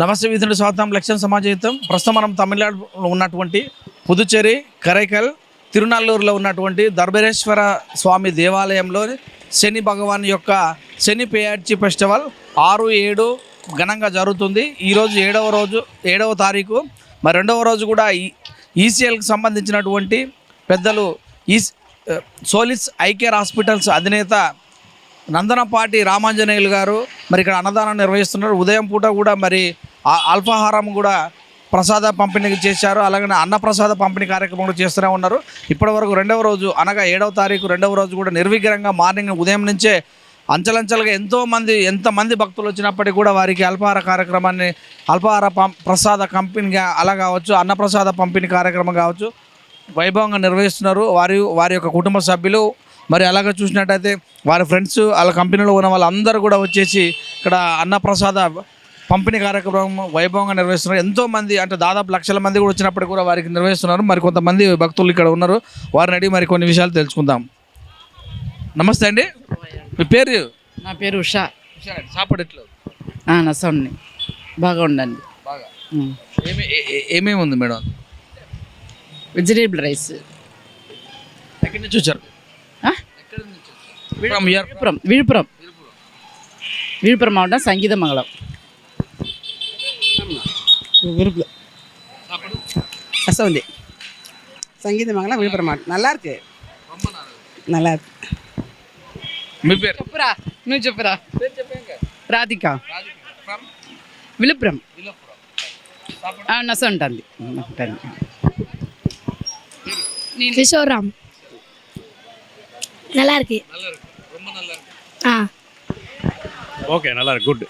నమస్తే విధులు స్వాగతం లక్ష్యం సమాజయుతం. ప్రస్తుతం మనం తమిళనాడులో ఉన్నటువంటి పుదుచ్చేరి కరైకల్ తిరునల్లూరులో ఉన్నటువంటి దర్బరేశ్వర స్వామి దేవాలయంలో శని భగవాన్ యొక్క శని పేయాడ్చి ఫెస్టివల్ 6-7 ఘనంగా జరుగుతుంది. ఈరోజు 7వ తారీఖు. మరి 2వ రోజు కూడా ఈసీఎల్కి సంబంధించినటువంటి పెద్దలు సోలిస్ ఐకేర్ హాస్పిటల్స్ అధినేత నందనపాటి రామాంజనేయులు గారు మరి ఇక్కడ అన్నదానం నిర్వహిస్తున్నారు. ఉదయం పూట కూడా మరి అల్పాహారం కూడా ప్రసాద పంపిణీ చేశారు. అలాగే అన్నప్రసాద పంపిణీ కార్యక్రమం చేస్తూనే ఉన్నారు. ఇప్పటి వరకు 2వ రోజు అనగా 7వ తారీఖు 2వ రోజు కూడా నిర్విఘ్నంగా మార్నింగ్ ఉదయం నుంచే అంచెలంచెలుగా ఎంతమంది భక్తులు వచ్చినప్పటికీ కూడా వారికి అల్పాహార కార్యక్రమాన్ని ప్రసాద పంపిణీ అలా కావచ్చు, అన్నప్రసాద పంపిణీ కార్యక్రమం కావచ్చు వైభవంగా నిర్వహిస్తున్నారు వారి యొక్క కుటుంబ సభ్యులు. మరి అలాగే చూసినట్టయితే వారి ఫ్రెండ్స్ వాళ్ళ కంపెనీలో ఉన్న వాళ్ళందరూ కూడా వచ్చేసి ఇక్కడ అన్నప్రసాద పంపిణీ కార్యక్రమం వైభవంగా నిర్వహిస్తున్నారు. ఎంతోమంది అంటే దాదాపు లక్షల మంది కూడా వచ్చినప్పటికీ కూడా వారికి నిర్వహిస్తున్నారు. మరి కొంతమంది భక్తులు ఇక్కడ ఉన్నారు, వారిని అడిగి మరి కొన్ని విషయాలు తెలుసుకుందాం. నమస్తే అండి, మీ పేరు? నా పేరు ఉషా. సాపాడు ఎట్లా? నసండి బాగా ఉండండి. బాగా ఏమేమి ఉంది మేడం? Vegetable rice. ఎక్కడి నుంచి వచ్చారు? விழுப்புரம் மாவட்டம் சங்கீதமங்கலம். கசவந்தி சங்கீதமங்கலம் விழுப்புரம் மாவட்டம். நல்லா இருக்கு, நல்லா இருக்கு. మీ పేరు? చెప్పురా, నువ్వు చెప్పురా. రాధిక, విழுப்புరం. నస ఉంటుంది. கிஷோராம். நல்லா இருக்கு. ஓகே, நல்லா இருக்கு, குட்.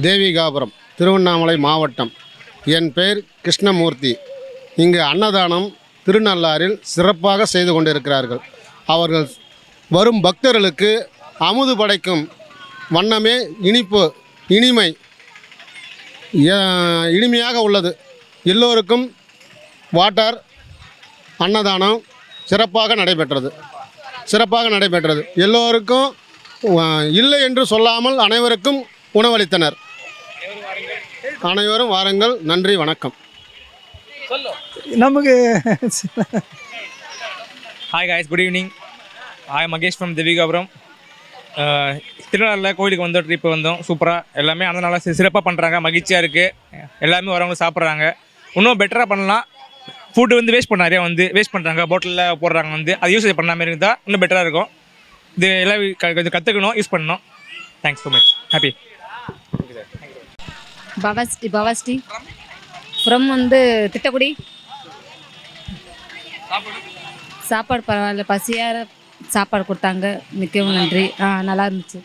தேவிகாபுரம், திருவண்ணாமலை மாவட்டம். என் பெயர் கிருஷ்ணமூர்த்தி. இங்கு அன்னதானம் திருநள்ளாறில் சிறப்பாக செய்து கொண்டிருக்கிறார்கள். அவர்கள் வரும் பக்தர்களுக்கு அமுது படைக்கும் வண்ணமே இனிமை இனிமையாக உள்ளது. எல்லோருக்கும் வாட்டர் அன்னதானம் சிறப்பாக நடைபெற்றது. எல்லோருக்கும் இல்லை என்று சொல்லாமல் அனைவருக்கும் உணவளித்தனர். அனைவரும் வாருங்கள். நன்றி, வணக்கம். நமக்கு hi guys, good evening. Hi, Mahesh from Devikapuram. திருநள்ளாறில் கோயிலுக்கு வந்தோம், ட்ரிப்பு வந்தோம். சூப்பராக எல்லாமே அந்த நல்லா சிறப்பாக பண்ணுறாங்க, மகிழ்ச்சியாக இருக்குது. எல்லாமே வரவங்க சாப்பிட்றாங்க. இன்னும் பெட்டராக பண்ணலாம். ஃபுட்டு வேஸ்ட் பண்ண நிறையா வேஸ்ட் பண்ணுறாங்க, பாட்டிலில் போடுறாங்க. அது யூஸ் பண்ண மாதிரி இருந்தால் இன்னும் பெட்டராக இருக்கும். இது எல்லாம் கொஞ்சம் கற்றுக்கணும், யூஸ் பண்ணணும். Thanks so much. ஹாப்பி. பவஸ்டி ஃப்ரம் திட்டக்குடி. சாப்பாடு பரவாயில்ல, பசியார சாப்பாடு கொடுத்தாங்க, மிகவும் நன்றி. நல்லா இருந்துச்சு.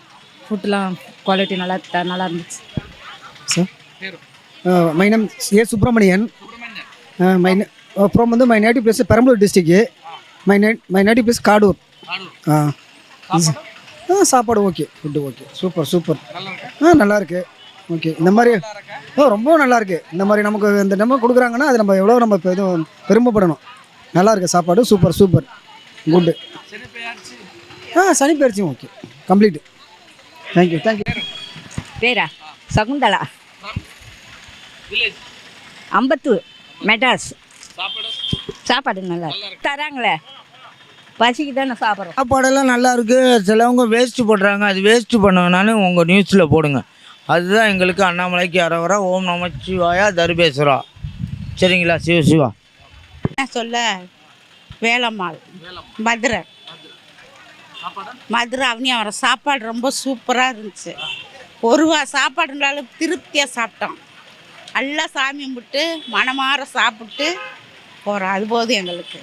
ஃபுட்லாம் குவாலிட்டி நல்லா இருந்துச்சு. My name A Subramanian. From my native place Perambalur district. My native place Kadur. சாப்பாடு ஓகே, ஃபுட்டு ஓகே, சூப்பர். நல்லா இருக்கு. ஓகே, இந்த மாதிரி ரொம்ப நல்லா இருக்கு. இந்த மாதிரி நமக்கு இந்த நம்ம கொடுக்குறாங்கன்னா அது நம்ம எவ்வளோ நம்ம இப்போ எதுவும் பெருமைப்படணும். நல்லா இருக்கு சாப்பாடு, சூப்பர் குட்டு. சனி பயிற்சியும் ஓகே, கம்ப்ளீட். தேங்க்யூ. பேரா சகுந்தலா, அம்பத்தூர், மெட்ராஸ். சாப்பாடு நல்லா தராங்களே, பசிக்கு தானே சாப்பிட்றோம். சாப்பாடெல்லாம் நல்லா இருக்குது. சிலவங்க வேஸ்ட்டு போடுறாங்க, அது வேஸ்ட்டு பண்ணனாலும் உங்கள் நியூஸில் போடுங்க. அதுதான் எங்களுக்கு அண்ணாமலைக்கு அரவரா. ஓம் நமச்சிவாயா தர்பேஸ்வரா. சரிங்களா? சிவா சொல்ல வேலம்மாள், மதுரை அவனியாவரம். சாப்பாடு ரொம்ப சூப்பராக இருந்துச்சு. ஒரு சாப்பாடுனாலும் திருப்தியாக சாப்பிட்டோம். நல்லா சாமி கும்பிட்டு மனமாற சாப்பிட்டு போகிறோம். அது போதும் எங்களுக்கு.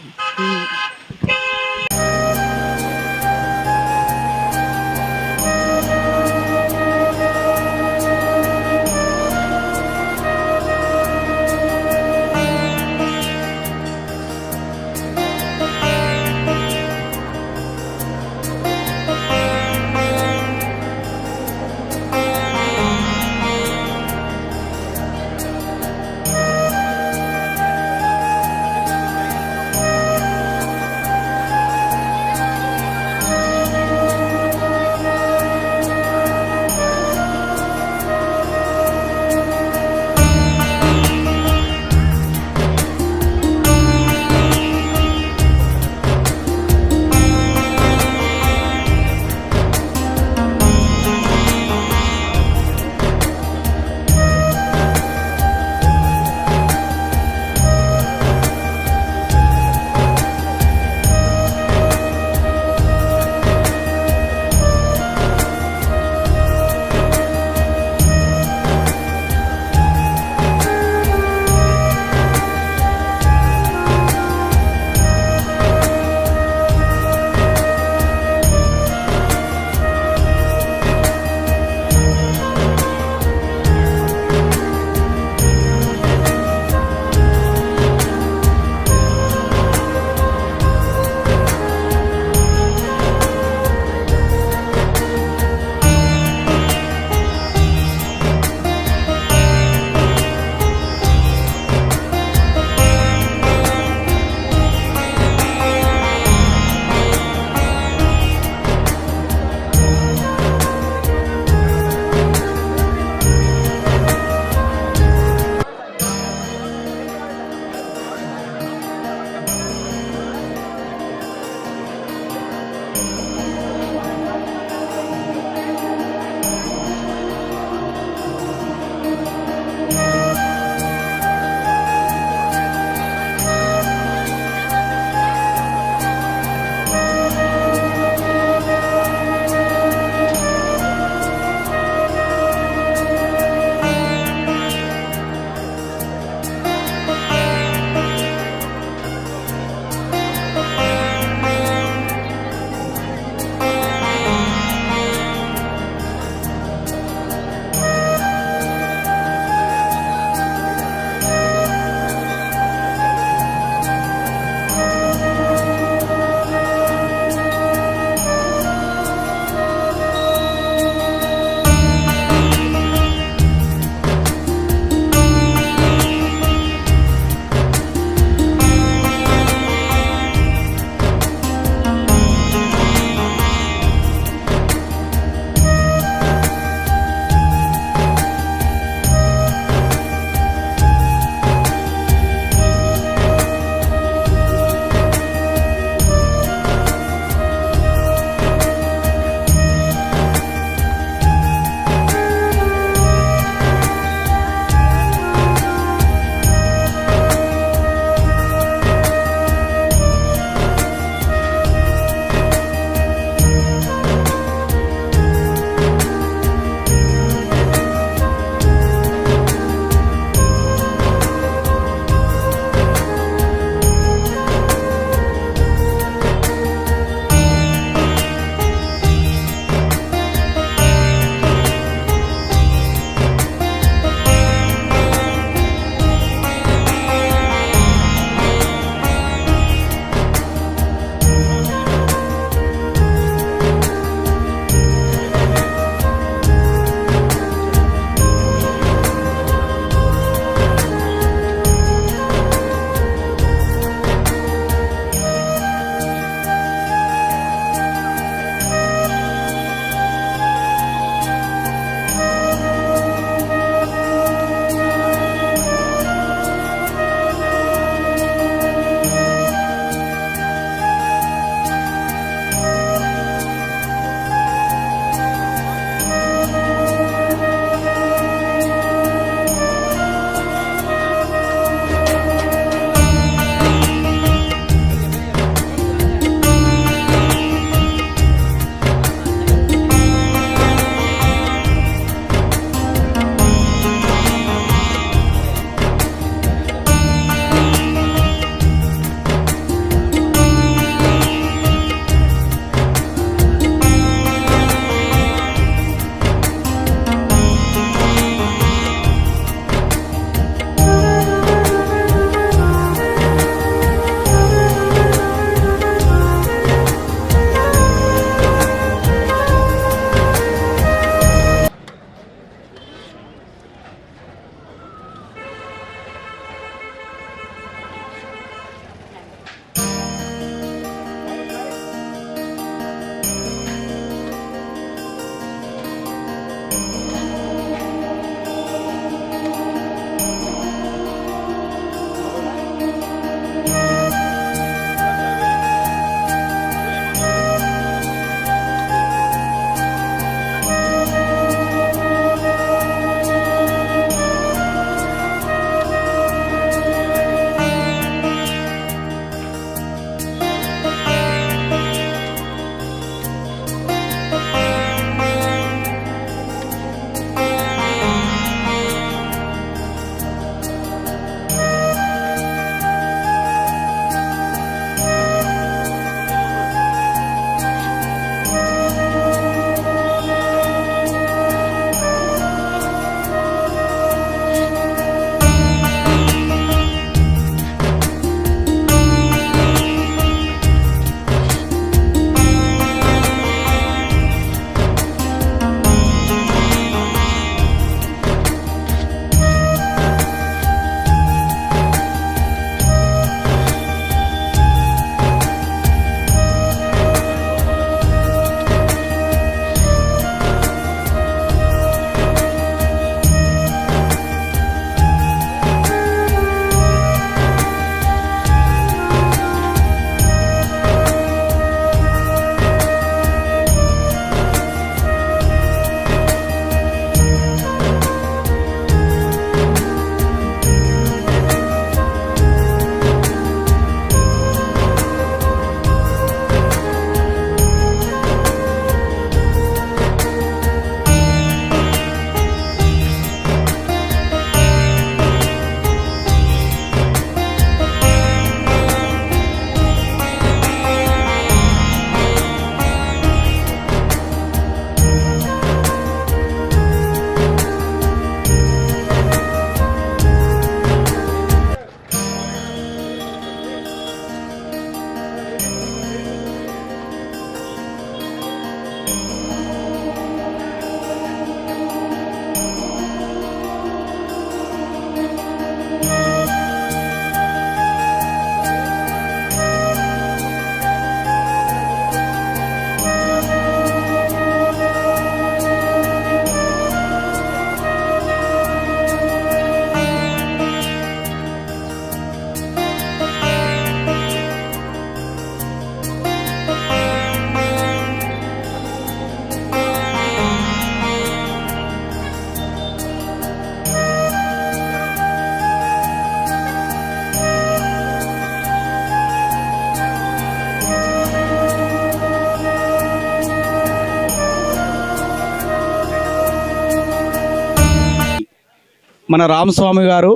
మన రామస్వామి గారు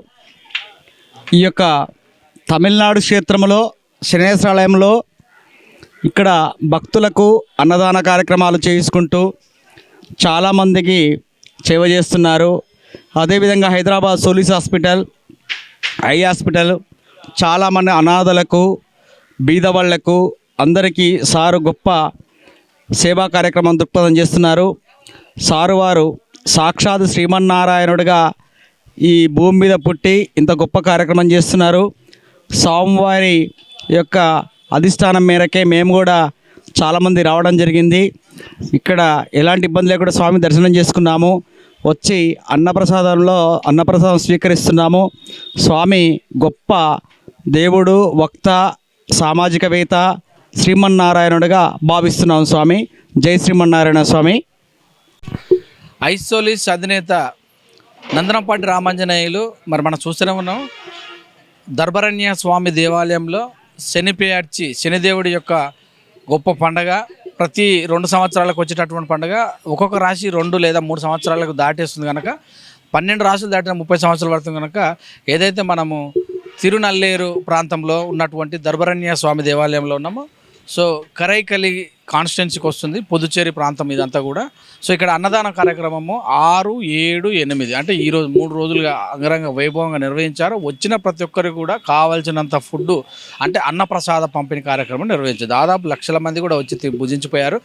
ఈ యొక్క తమిళనాడు క్షేత్రంలో శనేశ్వరాలయంలో ఇక్కడ భక్తులకు అన్నదాన కార్యక్రమాలు చేసుకుంటూ చాలామందికి సేవ చేస్తున్నారు. అదేవిధంగా హైదరాబాద్ సోలిస్ హాస్పిటల్, ఐ హాస్పిటల్ చాలామంది అనాథలకు, బీదవాళ్లకు అందరికీ సారు గొప్ప సేవా కార్యక్రమం దృక్పథం చేస్తున్నారు. సారు వారు సాక్షాత్ శ్రీమన్నారాయణుడిగా ఈ భూమి మీద పుట్టి ఇంత గొప్ప కార్యక్రమం చేస్తున్నారు. స్వామివారి యొక్క అధిష్టానం మేరకే మేము కూడా చాలామంది రావడం జరిగింది. ఇక్కడ ఎలాంటి ఇబ్బంది లేకుండా స్వామి దర్శనం చేసుకున్నాము. వచ్చి అన్నప్రసాదం స్వీకరిస్తున్నాము. స్వామి గొప్ప దేవుడు, వక్త, సామాజికవేత్త, శ్రీమన్నారాయణుడిగా భావిస్తున్నాం స్వామి. జై శ్రీమన్నారాయణ స్వామి. ఐసోలిస్ అధినేత నందనపాటి రామాంజనేయులు మరి మనం చూస్తూనే ఉన్నాం. దర్భరణ్య స్వామి దేవాలయంలో శనిపేర్చి శనిదేవుడి యొక్క గొప్ప పండగ ప్రతి 2 సంవత్సరాలకు వచ్చేటటువంటి పండుగ. ఒక్కొక్క రాశి 2 లేదా 3 సంవత్సరాలకు దాటేస్తుంది కనుక 12 రాశులు దాటిన 30 సంవత్సరాలు పడుతుంది కనుక ఏదైతే మనము తిరునల్లేరు ప్రాంతంలో ఉన్నటువంటి దర్భరణ్య స్వామి దేవాలయంలో ఉన్నామో సో కరైకలి కాన్స్టిట్యున్సీకి వస్తుంది, పుదుచ్చేరి ప్రాంతం ఇదంతా కూడా. సో ఇక్కడ అన్నదాన కార్యక్రమము 6, 7, 8 అంటే ఈరోజు 3 రోజులుగా అంగరంగ వైభవంగా నిర్వహించారు. వచ్చిన ప్రతి ఒక్కరికి కూడా కావాల్సినంత ఫుడ్ అంటే అన్నప్రసాద పంపిణీ కార్యక్రమం నిర్వహించారు. దాదాపు లక్షల మంది కూడా వచ్చి భుజించిపోయారు.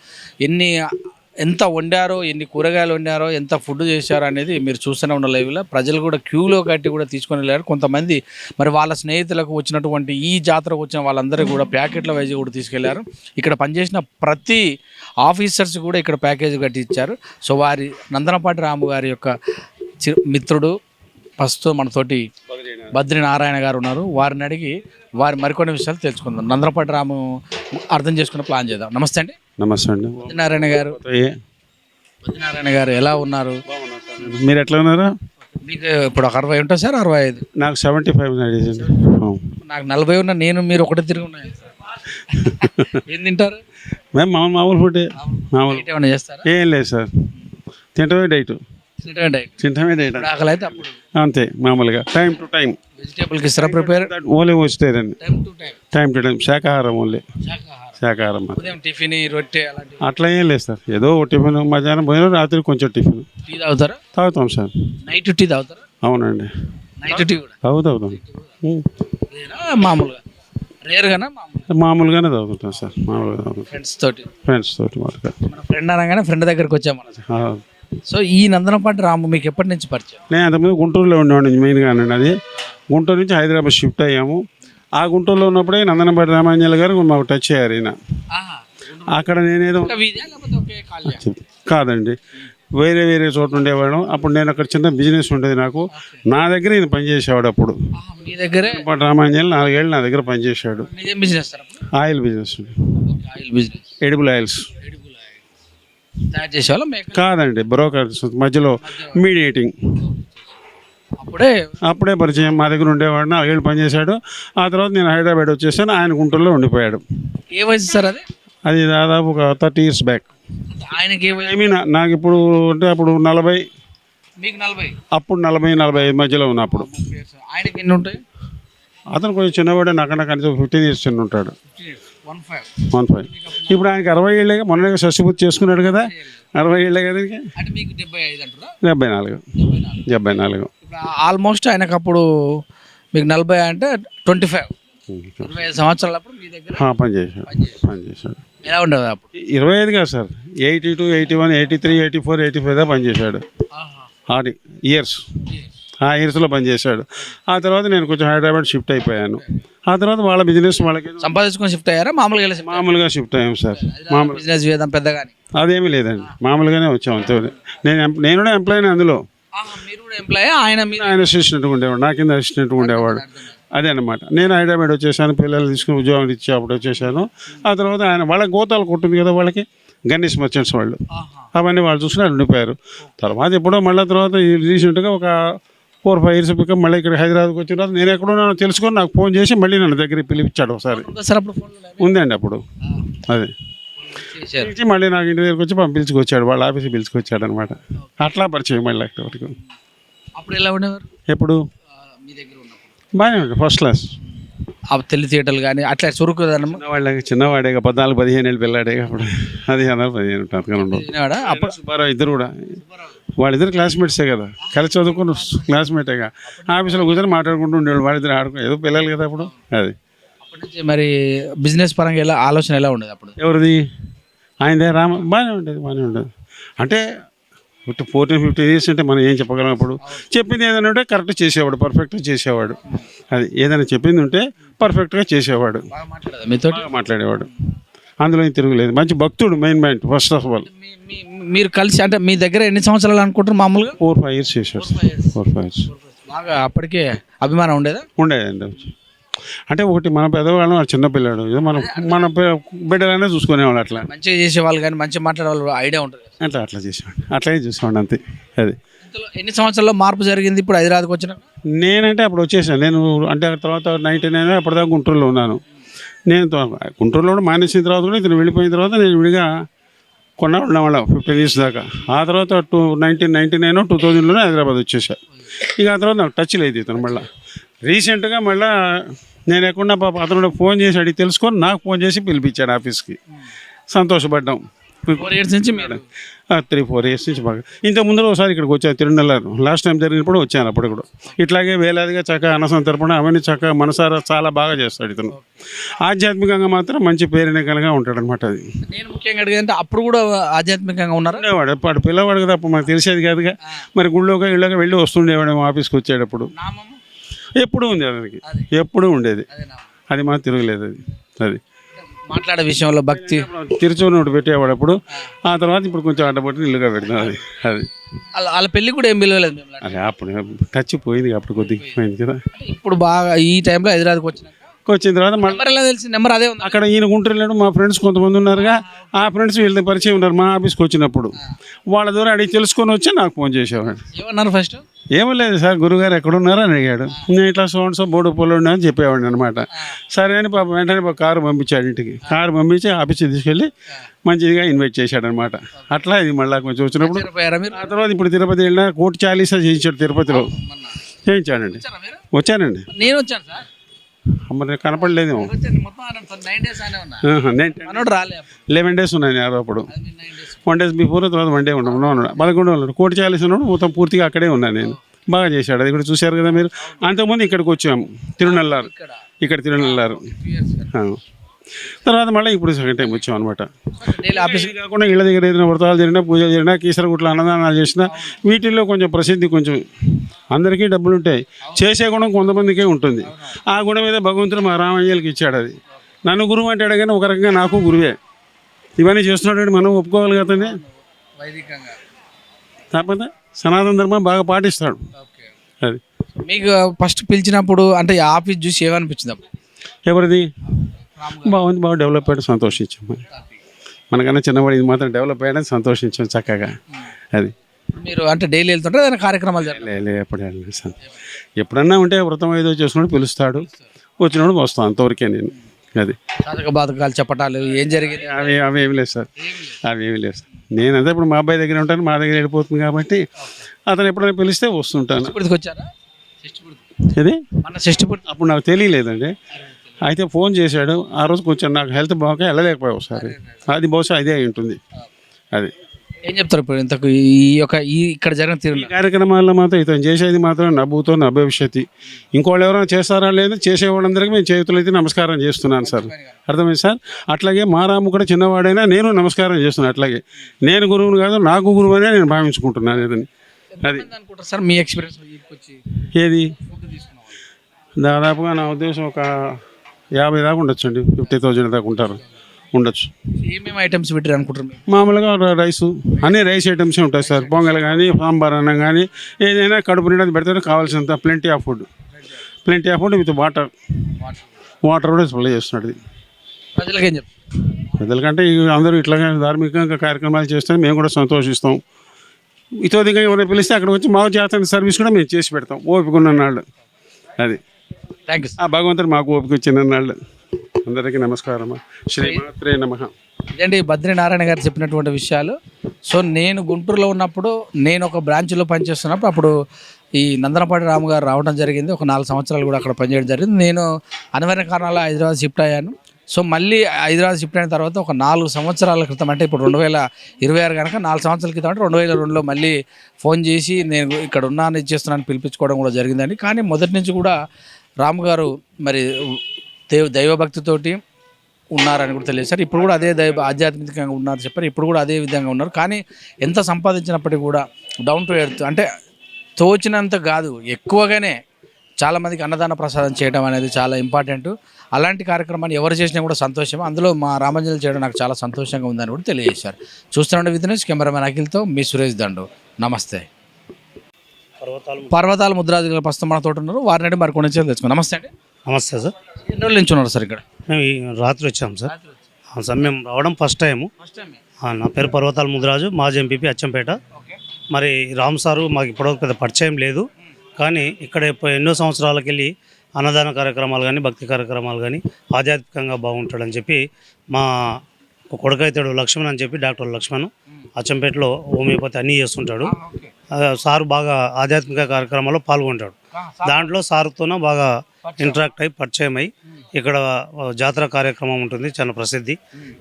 ఎంత వండారో, ఎన్ని కూరగాయలు వండారో, ఎంత ఫుడ్ చేశారో అనేది మీరు చూస్తూనే ఉన్న లైవ్లో. ప్రజలు కూడా క్యూలో కట్టి కూడా తీసుకొని వెళ్ళారు. కొంతమంది మరి వాళ్ళ స్నేహితులకు వచ్చినటువంటి ఈ జాతరకు వచ్చిన వాళ్ళందరూ కూడా ప్యాకెట్ల వైజ్ కూడా తీసుకెళ్లారు. ఇక్కడ పనిచేసిన ప్రతి ఆఫీసర్స్ కూడా ఇక్కడ ప్యాకేజ్ కట్టి ఇచ్చారు. సో వారి నందనపాటి రాము గారి యొక్క మిత్రుడు ప్రస్తుతం మనతోటి బద్రి నారాయణ గారు ఉన్నారు. వారిని అడిగి వారి మరికొన్ని విషయాలు తెలుసుకుందాం. నందనపాటి రాము అర్థం చేసుకునే ప్లాన్ చేద్దాం. నమస్తే అండి. నమస్తే అండి. బద్రినారాయణ గారు, బద్రినారాయణ గారు ఎలా ఉన్నారు? మీరు ఎట్లా ఉన్నారు? మీకు ఇప్పుడు 60 ఉంటుంది సార్? 65? నాకు 75 నడిచింది. నాకు 40 ఉన్నా. నేను మీరు ఒకటే తిరిగి ఉన్నాయి. ఏం తింటారు? మేము మామూలు ఫుడ్. మామూలు ఏమైనా చేస్తారా? ఏం లేదు సార్, తింటమే డైట్. తింటమే డైట్. ఆకలి అయితే అప్పుడు అంతే మామూలుగా టైం టు టైం. వెజిటేబుల్కి ఇస్తారా prepare? Only vegetarian. Time to time శాకాహారం. ఓన్లీ శాకాహారం. టిఫిన్, రొట్టె అలాంటివి అట్లా ఏం లేదు సార్. ఏదో టిఫిన్, మధ్యాహ్నం భోజనం, రాత్రి కొంచెం టిఫిన్. టీ తాగుతారా? తాగుతాం సార్. నైట్ టీ తాగుతారా? అవునండి, నైట్ టీ కూడా తాగుతాం. మామూలుగా రేరుగానా? మామూలుగానే తాగుతుంటాం సార్. మామూలుగా తాగుతాం ఫ్రెండ్స్ తోటి. మన ఫ్రెండ్ అనగానే ఫ్రెండ్ దగ్గరికి వచ్చాము. సో ఈ నందనపాటి రాము మీకు ఎప్పటి నుంచి పరిచయం? నేను అంతకుముందు గుంటూరులో ఉండేవాడిని మెయిన్గా అండి. అది గుంటూరు నుంచి హైదరాబాద్ షిఫ్ట్ అయ్యాము. ఆ గుంటూరులో ఉన్నప్పుడే నందనపాటి రామాంజనేయులు గారు మాకు టచ్ అయ్యారు. ఈయన అక్కడ నేనేదో కాదండి, వేరే వేరే చోట ఉండేవాడు. అప్పుడు నేను అక్కడ చిన్న బిజినెస్ ఉండేది నాకు. నా దగ్గర ఈయన పనిచేసేవాడు. అప్పుడు మీ దగ్గర రామాంజనేయులు 4 ఏళ్ళు నా దగ్గర పనిచేశాడు. ఆయిల్ బిజినెస్, ఎడిబుల్ ఆయిల్స్ కాదండి, బ్రోకర్ మధ్యలో మీడియేటింగ్. అప్పుడే పరిచయం. మా దగ్గర ఉండేవాడు, 4 ఏళ్ళు పనిచేశాడు. ఆ తర్వాత నేను హైదరాబాద్ వచ్చేసాను, ఆయన గుంటూరులో ఉండిపోయాడు. ఏ వయసు సార్ అది? అది దాదాపు ఒక 30 years బ్యాక్. ఆయనకి నాకు ఇప్పుడు అంటే అప్పుడు 40, మీకు 40, అప్పుడు 40-45 మధ్యలో ఉన్నప్పుడు. ఆయనకి ఎన్ని ఉంటాయి? అతను కొంచెం చిన్నవాడే, నాకన్నా కనీసం 15 years చిన్న ఉంటాడు. 15. ఇప్పుడు ఆయనకి 60 ఏళ్ళే. మొన్న షష్టిపూర్తి చేసుకున్నాడు కదా, 60 ఏళ్ళే కదా. 74. ఆల్మోస్ట్ ఆయనకు అప్పుడు మీకు 40 అంటే 25 సంవత్సరాలు అప్పుడు మీ దగ్గర పనిచేశాడు. ఎలా ఉండదు అప్పుడు? 25 కాదు సార్, 82, 81, 83, 84, 85 దాకా పనిచేశాడు. 6 years. ఆ ఇయర్స్లో పనిచేశాడు. ఆ తర్వాత నేను కొంచెం హైదరాబాద్ షిఫ్ట్ అయిపోయాను. ఆ తర్వాత వాళ్ళ బిజినెస్ వాళ్ళకి సంపాదించుకొని షిఫ్ట్ అయ్యారా? మామూలుగా షిఫ్ట్ అయ్యాం సార్. మామూలు బిజినెస్ పెద్దగా అదేమీ లేదండి, మామూలుగానే వచ్చాం అంతే. నేను కూడా ఎంప్లాయీని అందులో. ఆయన అసిస్టెంట్గా ఉండేవాడు, నా కింద అసిస్టెంట్గా ఉండేవాడు. అదే అనమాట. నేను హైదరాబాద్ వచ్చేసాను, పిల్లలు తీసుకుని ఉద్యోగం ఇచ్చి అప్పుడు వచ్చేసాను. ఆ తర్వాత ఆయన వాళ్ళ గోతాలు కొట్టింది కదా, వాళ్ళకి గన్నీస్ మర్చెంట్స్ వాళ్ళు, అవన్నీ వాళ్ళు చూసుకుని ఉండిపోయారు. తర్వాత ఎప్పుడో మళ్ళీ తర్వాత రీసెంట్గా ఒక 4-5 years పికప్ మళ్ళీ ఇక్కడ హైదరాబాద్కి వచ్చిన తర్వాత నేను ఎక్కడున్నానో తెలుసుకొని నాకు ఫోన్ చేసి మళ్ళీ నన్ను దగ్గరికి పిలిపించాడు ఒకసారి. ఉందండి అప్పుడు. అదే మళ్ళీ నాకు ఇంటి దగ్గరికి వచ్చి పిలుచుకొచ్చాడు, వాళ్ళ ఆఫీస్కి పిలుచుకొచ్చాడు అనమాట. అట్లా పరిచయం మళ్ళీ. అప్పుడు ఎలా ఉండేవారు ఎప్పుడు మీ దగ్గర ఉన్నప్పుడు? బాగానే ఉంటుంది, ఫస్ట్ క్లాస్. ఆ తెలివితేటలు కానీ అట్లా చురుకుదనం చిన్నవాడేగా 14-15 ఏళ్ళు పిల్లాడేగా అప్పుడు. 15 అంతకన్నా ఉండవు. అప్పుడు సుబ్బారావు ఇద్దరు కూడా వాళ్ళిద్దరు క్లాస్మేట్సే కదా, కలిసి చదువుకున్న క్లాస్మేటేగా. ఆఫీసులో కూర్చొని మాట్లాడుకుంటూ ఉండేవాళ్ళు, వాళ్ళిద్దరు ఆడుకో ఏదో పిల్లలు కదా అప్పుడు. అది అప్పటి నుంచి మరి బిజినెస్ పరంగా ఎలా ఆలోచన ఎలా ఉండేది అప్పుడు? ఎవరిది? ఆయనదే బాగానే ఉండేది. అంటే 14-15 ఇయర్స్ అంటే మనం ఏం చెప్పగలం అప్పుడు? చెప్పింది ఏదైనా ఉంటే కరెక్ట్ చేసేవాడు, పర్ఫెక్ట్గా చేసేవాడు. అది ఏదైనా చెప్పింది ఉంటే పర్ఫెక్ట్గా చేసేవాడు, మీతో మాట్లాడేవాడు. అందులో ఏం తిరుగులేదు. మంచి భక్తుడు, main point first of all. మీరు కలిసి అంటే మీ దగ్గర ఎన్ని సంవత్సరాలు అనుకుంటారు మామూలుగా? 4-5 ఇయర్స్ చేశాడు. 4-5 ఇయర్స్ బాగా అప్పటికే అభిమానం ఉండేదా? ఉండేదండి. అంటే ఒకటి మన పెద్దవాళ్ళం, చిన్నపిల్లాడు, మన బిడ్డలనే చూసుకునేవాళ్ళు. అట్లా మంచిగా చేసేవాళ్ళు కానీ మంచిగా మాట్లాడేవాళ్ళు ఐడియా ఉంటుంది. అట్లా చేసేవాడు, అట్లాగే చూసేవాడు అంతే. అది ఎన్ని సంవత్సరాల్లో మార్పు జరిగింది ఇప్పుడు హైదరాబాద్కి వచ్చిన? నేనంటే అప్పుడు వచ్చేసాను నేను. అంటే తర్వాత 99 అప్పటిదాకా గుంటూరులో ఉన్నాను నేను. గుంటూరులో కూడా మానేసిన తర్వాత కూడా ఇతను వెళ్ళిపోయిన తర్వాత నేను విడిగా కొన్నాళ్ళు ఉన్నవాళ్ళం 15 ఇయర్స్ దాకా. ఆ తర్వాత 1999-2000లోనే హైదరాబాద్ వచ్చేసా. ఇక ఆ తర్వాత నాకు టచ్ లేదు ఇతను. మళ్ళీ రీసెంట్గా మళ్ళీ నేను ఎక్కడున్నా పాప అతను ఫోన్ చేసి అడిగి తెలుసుకొని నాకు ఫోన్ చేసి పిలిపించాడు ఆఫీస్కి. సంతోషపడ్డాం. 4 years నుంచి మీరు 3-4 years నుంచి బాగా. ఇంత ముందర ఒకసారి ఇక్కడికి వచ్చాను, తిరునల్లారు. లాస్ట్ టైం జరిగినప్పుడు వచ్చాను. అప్పుడు కూడా ఇట్లాగే వేలాదిగా చక్కగా అన్నసం తరపున అవన్నీ చక్కగా మనసారా చాలా బాగా చేస్తాడు ఇతను. ఆధ్యాత్మికంగా మాత్రం మంచి పేరునికలుగా ఉంటాడు అనమాట. అది నేను ముఖ్యంగా అడిగేదంటే అప్పుడు కూడా ఆధ్యాత్మికంగా ఉన్నారు. ఉండేవాడు అప్పుడు పిల్లవాడు కదా, అప్పుడు మనకు తెలిసేది కాదుగా. మరి గుళ్ళోకి ఇళ్ళకి వెళ్ళి వస్తుండేవాడు ఆఫీస్కి వచ్చేటప్పుడు. ఎప్పుడూ ఉంది అతనికి, ఎప్పుడూ ఉండేది. అది మాకు తిరగలేదు. అది మాట్లాడే విషయంలో భక్తి తిరుచూరు పెట్టేవాడు అప్పుడు. ఆ తర్వాత ఇప్పుడు కొంచెం అడ్డపట్టి ఇల్లుగా పెడతాం. అది వాళ్ళ పెళ్ళి కూడా ఏం పిలవలేదు. అదే అప్పుడు టచ్ పోయింది, అప్పుడు కొద్దిగా పోయింది కదా. ఇప్పుడు బాగా ఈ టైంలో హైదరాబాద్కి వచ్చిన తర్వాత నెంబర్ ఎలా తెలిసి? నెంబర్ అదే ఉంది అక్కడ. ఈయన గుంటూరులో మా ఫ్రెండ్స్ కొంతమంది ఉన్నారుగా, ఆ ఫ్రెండ్స్ వీళ్ళ పరిచయం ఉన్నారు మా ఆఫీస్కి వచ్చినప్పుడు. వాళ్ళ ద్వారా అడిగి తెలుసుకొని వచ్చి నాకు ఫోన్ చేసేవాడు. ఏమన్నారు ఫస్ట్? ఏమో లేదు సార్, గురుగారు ఎక్కడున్నారో అని అడిగాడు. నేను ఇట్లా సో బోర్డు పొలం ఉన్నా అని చెప్పేవాడిని అనమాట. సరే అని పాప వెంటనే కారు పంపించాడు ఇంటికి. కారు పంపించి ఆఫీస్కి తీసుకెళ్ళి మంచిదిగా ఇన్వైట్ చేశాడు అనమాట. అట్లా ఇది మళ్ళీ కొంచెం వచ్చినప్పుడు. ఆ తర్వాత ఇప్పుడు తిరుపతి వెళ్ళినా కోటి చాలీసా చేయించాడు తిరుపతిలో. చేయించాడండి, వచ్చానండి. నేను వచ్చాను సార్, మరి కనపడలేదేమో. 11 days ఉన్నాయి అప్పుడు. 1 day బిఫోర్, తర్వాత 1 day ఉన్నాను. 11 ఉన్నాడు. కోటి చాలీస్ ఉన్నాడు. మొత్తం పూర్తిగా అక్కడే ఉన్నాను నేను. బాగా చేశాడు. అది కూడా చూశారు కదా మీరు. అంతకుముందు ఇక్కడికి వచ్చాము, తిరునల్లారు. ఇక్కడ తిరునల్లారు. తర్వాత మళ్ళీ ఇప్పుడు సెకండ్ టైం వచ్చాం అనమాట. కాకుండా ఇళ్ళ దగ్గర ఏదైనా వ్రతాలు జరిగినా, పూజలు జరిగినా, కీసరగుట్ల అన్నదానాలు చేసినా వీటిల్లో కొంచెం ప్రసిద్ధి, కొంచెం అందరికీ డబ్బులు ఉంటాయి, చేసే గుణం కొంతమందికే ఉంటుంది. ఆ గుణం మీద భగవంతుడు మా రామయ్యలకి ఇచ్చాడు. అది నన్ను గురువు అంటాడు కానీ ఒక రకంగా నాకు గురువే. ఇవన్నీ చేస్తున్నాడు, మనం ఒప్పుకోవాలి కదండి. కాకపోతే సనాతన ధర్మం బాగా పాటిస్తాడు. అది మీకు ఫస్ట్ పిలిచినప్పుడు అంటే ఆఫీస్ చూసి ఏమనిపించింది? ఎవరిది? బాగుంది, బాగా డెవలప్ అయ్యాడు, సంతోషించాం. మనకన్నా చిన్నవాడు ఇది మాత్రం డెవలప్ అయ్యాడని సంతోషించాం చక్కగా. అది మీరు అంటే డైలీ వెళ్తుంటే ఏదైనా కార్యక్రమాలు ఎప్పుడు ఎప్పుడన్నా ఉంటే వ్రతం ఏదో చేసినప్పుడు పిలుస్తాడు, వచ్చినప్పుడు వస్తాం, అంతవరకే నేను. అది సాధక బాధకాలు చెప్పటాలు ఏం జరిగింది అవి ఏమి లేదు సార్, అవి ఏమి లేదు సార్. నేనంతా ఇప్పుడు మా అబ్బాయి దగ్గర ఉంటాను, మా దగ్గర వెళ్ళిపోతుంది కాబట్టి అతను ఎప్పుడైనా పిలిస్తే వస్తుంటాను. ఇది అప్పుడు నాకు తెలియలేదండి. అయితే ఫోన్ చేశాడు ఆ రోజు. కొంచెం నాకు హెల్త్ బాగా వెళ్ళలేకపోయావు ఒకసారి. అది బహుశా ఇదే అయి ఉంటుంది. అది ఏం చెప్తారు ఇప్పుడు ఇంతకు ఇక్కడ జరిగిన ఈ కార్యక్రమాల్లో మాత్రం ఇతను చేసేది మాత్రం నవ్వుతో నా భవిష్యత్తు. ఇంకోళ్ళు ఎవరైనా చేస్తారా లేదు, చేసేవాళ్ళందరికీ మేము చేతులు అయితే నమస్కారం చేస్తున్నాను సార్. అర్థమైంది సార్. అట్లాగే మా రాము కూడా చిన్నవాడైనా నేను నమస్కారం చేస్తున్నాను. అట్లాగే నేను గురువుని కాదు, నాకు గురువు అనే నేను భావించుకుంటున్నాను. ఏదని అది సార్ మీ ఎక్స్పీరియన్స్ ఏది దాదాపుగా నా ఉద్దేశం ఒక 50 దాకా ఉండొచ్చండి, 50,000 దాకా ఉండొచ్చు. ఏమేమి ఐటమ్స్ పెట్టారు అనుకుంటారు? మామూలుగా రైసు, అన్ని రైస్ ఐటమ్సే ఉంటాయి సార్. పొంగల్ కానీ, సాంబార్ అన్నం కానీ, ఏదైనా కడుపు నిండా పెడితే కావాల్సినంత plenty of food with water కూడా సప్లై చేస్తున్నాడు. ప్రజలకేం చెప్తారు? ప్రజలకంటే అందరూ ఇట్లాగే ధార్మికంగా కార్యక్రమాలు చేస్తే మేము కూడా సంతోషిస్తాం. ఇతోదిగా ఎవరైనా పిలిస్తే అక్కడ వచ్చి మాకు చేస్తున్న సర్వీస్ కూడా మేము చేసి పెడతాం ఓపిక ఉన్ననాళ్ళు. అది థ్యాంక్ యూ. భగవంతుడు మాకు ఓపిక వచ్చినాళ్ళు. అందరికీ నమస్కారం. శ్రీమాత్రే నమః. ఇదండి బద్రీనారాయణ గారు చెప్పినటువంటి విషయాలు. సో నేను గుంటూరులో ఉన్నప్పుడు, నేను ఒక బ్రాంచ్లో పనిచేస్తున్నప్పుడు అప్పుడు ఈ నందనపాటి రాము గారు రావడం జరిగింది. ఒక 4 సంవత్సరాలు కూడా అక్కడ పనిచేయడం జరిగింది. నేను అనివార్య కారణాల హైదరాబాద్ షిఫ్ట్ అయ్యాను. సో మళ్ళీ హైదరాబాద్ షిఫ్ట్ అయిన తర్వాత ఒక 4 సంవత్సరాల క్రితం, అంటే ఇప్పుడు 2026 కనుక 4 సంవత్సరాల క్రితం అంటే 2002లో మళ్ళీ ఫోన్ చేసి నేను ఇక్కడ ఉన్నాను ఇచ్చేస్తున్నాను పిలిపించుకోవడం కూడా జరిగిందండి. కానీ మొదటి నుంచి కూడా రాము గారు మరి దైవభక్తితోటి ఉన్నారని కూడా తెలియజేశారు. ఇప్పుడు కూడా అదే ఆధ్యాత్మికంగా ఉన్నారు చెప్పారు. ఇప్పుడు కూడా అదే విధంగా ఉన్నారు. కానీ ఎంత సంపాదించినప్పటికీ కూడా డౌన్ టు ఎర్త్, అంటే తోచినంత కాదు ఎక్కువగానే చాలామందికి అన్నదాన ప్రసాదం చేయడం అనేది చాలా ఇంపార్టెంట్. అలాంటి కార్యక్రమాన్ని ఎవరు చేసినా కూడా సంతోషం. అందులో మా రామాంజలి చేయడం నాకు చాలా సంతోషంగా ఉందని కూడా తెలియజేశారు. చూస్తున్నాండి విత్ కెమెరామెన్ అఖిల్తో మీ సురేష్ దండు. నమస్తే. పర్వతాల ముద్రాజుల ప్రస్తుతం మన తోట ఉన్నారు. వారిని మరి కొన్ని తెచ్చుకో. నమస్తే అండి. నమస్తే సార్. ఎన్ని రోజులు నుంచి ఉన్నారు సార్ ఇక్కడ? మేము రాత్రి వచ్చాము సార్. సార్ మేము రావడం ఫస్ట్ టైము. నా పేరు పర్వతాల ముద్రాజు, మాజీ ఎంపీపీ అచ్చంపేట. మరి రామ్ సారు మాకు ఇప్పటివరకు పెద్ద పరిచయం లేదు, కానీ ఇక్కడ ఎన్నో సంవత్సరాలకు వెళ్ళి అన్నదాన కార్యక్రమాలు కానీ భక్తి కార్యక్రమాలు కానీ ఆధ్యాత్మికంగా బాగుంటాడని చెప్పి మా కొడుకైతాడు లక్ష్మణ్ అని చెప్పి డాక్టర్ లక్ష్మణ్ అచ్చంపేటలో హోమియోపతి అన్నీ చేస్తుంటాడు. సారు బాగా ఆధ్యాత్మిక కార్యక్రమాల్లో పాల్గొంటాడు. దాంట్లో సారుతోనే బాగా ఇంటరాక్ట్ అయ్యి పరిచయం అయ్యి ఇక్కడ జాతర కార్యక్రమం ఉంటుంది, చాలా ప్రసిద్ధి.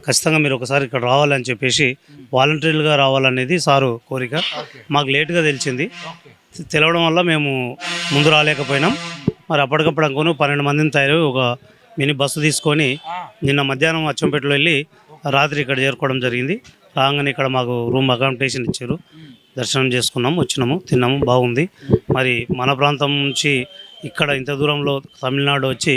ఖచ్చితంగా మీరు ఒకసారి ఇక్కడ రావాలని చెప్పేసి వాలంటీర్లుగా రావాలనేది సారు కోరిక. మాకు లేటుగా తెలిసింది, తెలవడం వల్ల మేము ముందు రాలేకపోయినాం. మరి అప్పటికప్పుడు అనుకోని 12 మందిని తయారు ఒక మినీ బస్సు తీసుకొని నిన్న మధ్యాహ్నం అచ్చంపేటలో వెళ్ళి రాత్రి ఇక్కడ చేరుకోవడం జరిగింది. రాగానే ఇక్కడ మాకు రూమ్ అకామిడేషన్ ఇచ్చారు, దర్శనం చేసుకున్నాము, వచ్చినాము, తిన్నాము, బాగుంది. మరి మన ప్రాంతం నుంచి ఇక్కడ ఇంత దూరంలో తమిళనాడు వచ్చి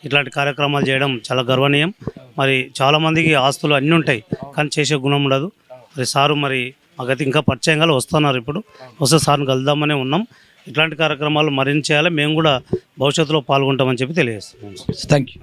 ఇట్లాంటి కార్యక్రమాలు చేయడం చాలా గర్వనీయం. మరి చాలామందికి ఆస్తులు అన్నీ ఉంటాయి, కానీ చేసే గుణం ఉండదు. మరి సారు మరి మాకైతే ఇంకా పరిచయంగా వస్తున్నారు. ఇప్పుడు వస్తే సార్ని కలుద్దామనే ఉన్నాం. ఇట్లాంటి కార్యక్రమాలు మరింత చేయాలి, మేము కూడా భవిష్యత్తులో పాల్గొంటామని చెప్పి తెలియజేస్తున్నాం. Thank you.